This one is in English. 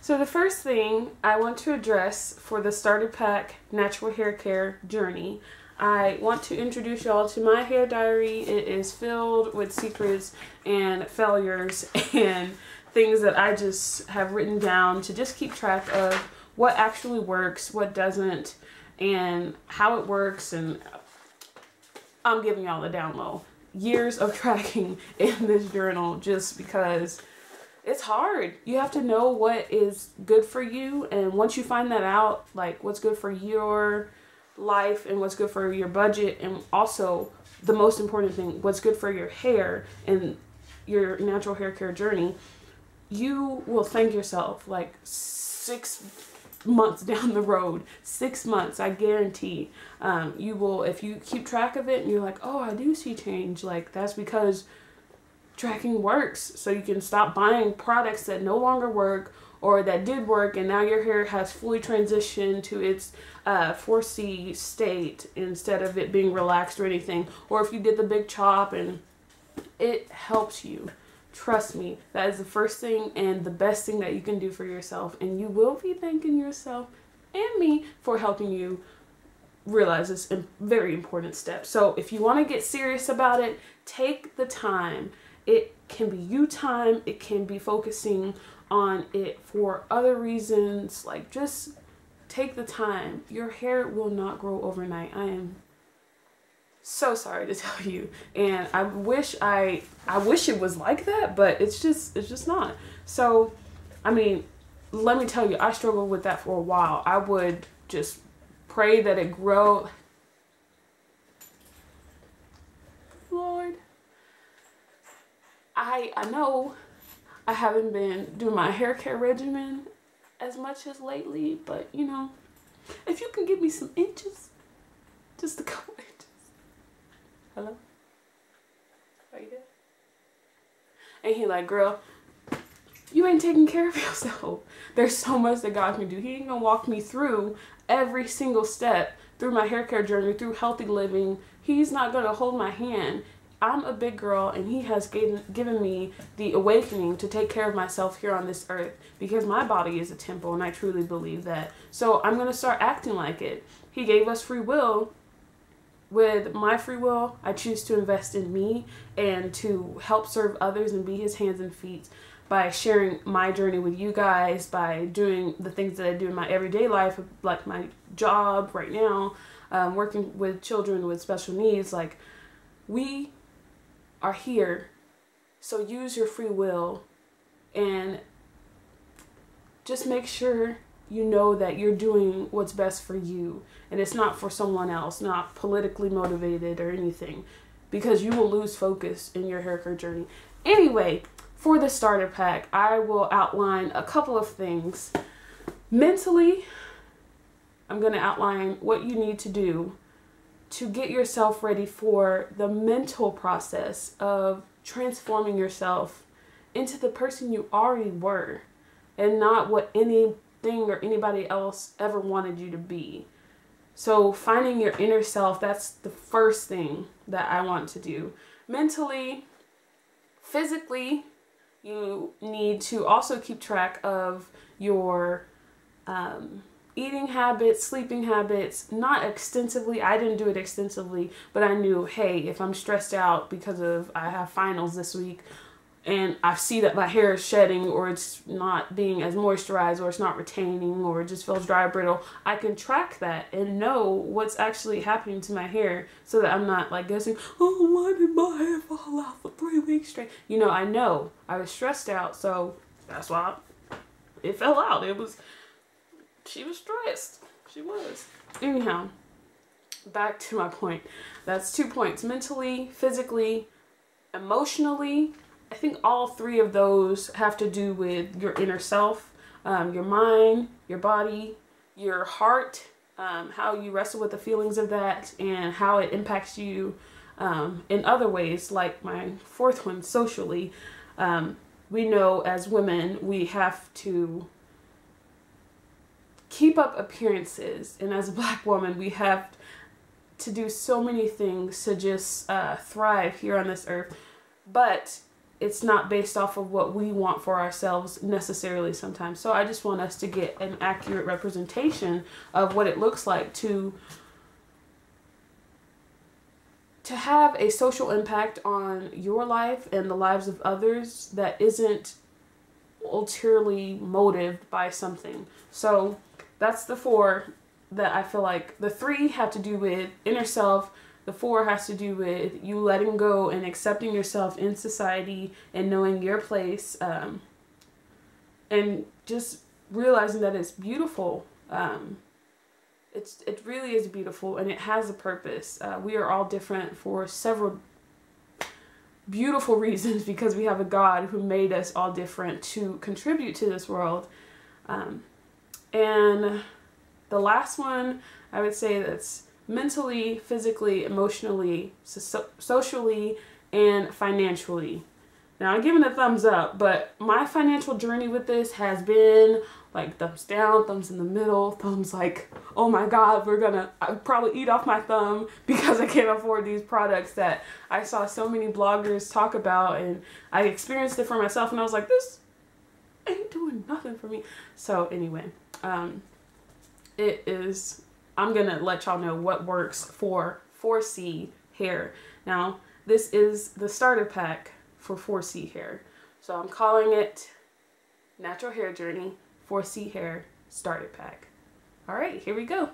So the first thing I want to address for the starter pack natural hair care journey, I want to introduce y'all to my hair diary. It is filled with secrets and failures and things that I just have written down to just keep track of what actually works, what doesn't, and how it works. And I'm giving y'all the down low. Years of tracking in this journal just because it's hard. You have to know what is good for you, and once you find that out, like what's good for your life and what's good for your budget, and also the most important thing, what's good for your hair and your natural hair care journey, you will thank yourself like 6 months down the road. 6 months, I guarantee. You will, if you keep track of it and you're like, oh, I do see change, like that's because tracking works. So you can stop buying products that no longer work or that did work, and now your hair has fully transitioned to its 4C state instead of it being relaxed or anything. Or if you did the big chop and it helps you. Trust me, that is the first thing and the best thing that you can do for yourself, and you will be thanking yourself and me for helping you realize this very important step. So if you want to get serious about it, take the time. It can be you time, it can be focusing on it for other reasons. Like, just take the time. Your hair will not grow overnight. I am so sorry to tell you, and I wish it was like that, but it's just not. So I mean, let me tell you, I struggled with that for a while. I would just pray that it grow. Lord, I know I haven't been doing my hair care regimen as much as lately, but you know, if you can give me some inches, just a couple inches. Hello? Are you there? And he like, girl, you ain't taking care of yourself. There's so much that God can do. He ain't gonna walk me through every single step through my hair care journey, through healthy living. He's not gonna hold my hand. I'm a big girl, and he has given me the awakening to take care of myself here on this earth, because my body is a temple, and I truly believe that. So I'm gonna start acting like it. He gave us free will. With my free will, I choose to invest in me and to help serve others and be his hands and feet by sharing my journey with you guys, by doing the things that I do in my everyday life, like my job right now, working with children with special needs. Like, we are here, so use your free will and just make sure you know that you're doing what's best for you, and it's not for someone else, not politically motivated or anything, because you will lose focus in your hair care journey. Anyway, for the starter pack, I will outline a couple of things. Mentally, I'm going to outline what you need to do to get yourself ready for the mental process of transforming yourself into the person you already were, and not what anything or anybody else ever wanted you to be. So finding your inner self, that's the first thing that I want to do. Mentally, physically, you need to also keep track of your eating habits, sleeping habits, not extensively. I didn't do it extensively, but I knew, hey, if I'm stressed out because I have finals this week, and I see that my hair is shedding, or it's not being as moisturized, or it's not retaining, or it just feels dry or brittle, I can track that and know what's actually happening to my hair, so that I'm not like guessing, oh, why did my hair fall out for 3 weeks straight? You know I was stressed out, so that's why it fell out. She was stressed. She was. Anyhow, back to my point. That's 2 points. Mentally, physically, emotionally. I think all 3 of those have to do with your inner self, your mind, your body, your heart, how you wrestle with the feelings of that, and how it impacts you in other ways, like my 4th one, socially. We know as women, we have to keep up appearances, and as a Black woman, we have to do so many things to just thrive here on this earth. But it's not based off of what we want for ourselves necessarily sometimes. So I just want us to get an accurate representation of what it looks like to have a social impact on your life and the lives of others that isn't ulteriorly motivated by something. So that's the 4 that I feel like. The 3 have to do with inner self. The 4 has to do with you letting go and accepting yourself in society and knowing your place, and just realizing that it's beautiful. It really is beautiful, and it has a purpose. We are all different for several beautiful reasons, because we have a God who made us all different to contribute to this world. And the last one, I would say, that's mentally, physically, emotionally, socially, and financially. Now, I'm giving a thumbs up, but my financial journey with this has been like thumbs down, thumbs in the middle, thumbs like, oh my God, I'd probably eat off my thumb because I can't afford these products that I saw so many bloggers talk about, and I experienced it for myself, and I was like, this ain't doing nothing for me. So anyway, I'm gonna let y'all know what works for 4C hair. Now, this is the starter pack for 4C hair. So I'm calling it Natural Hair Journey 4C Hair Starter Pack. All right, here we go.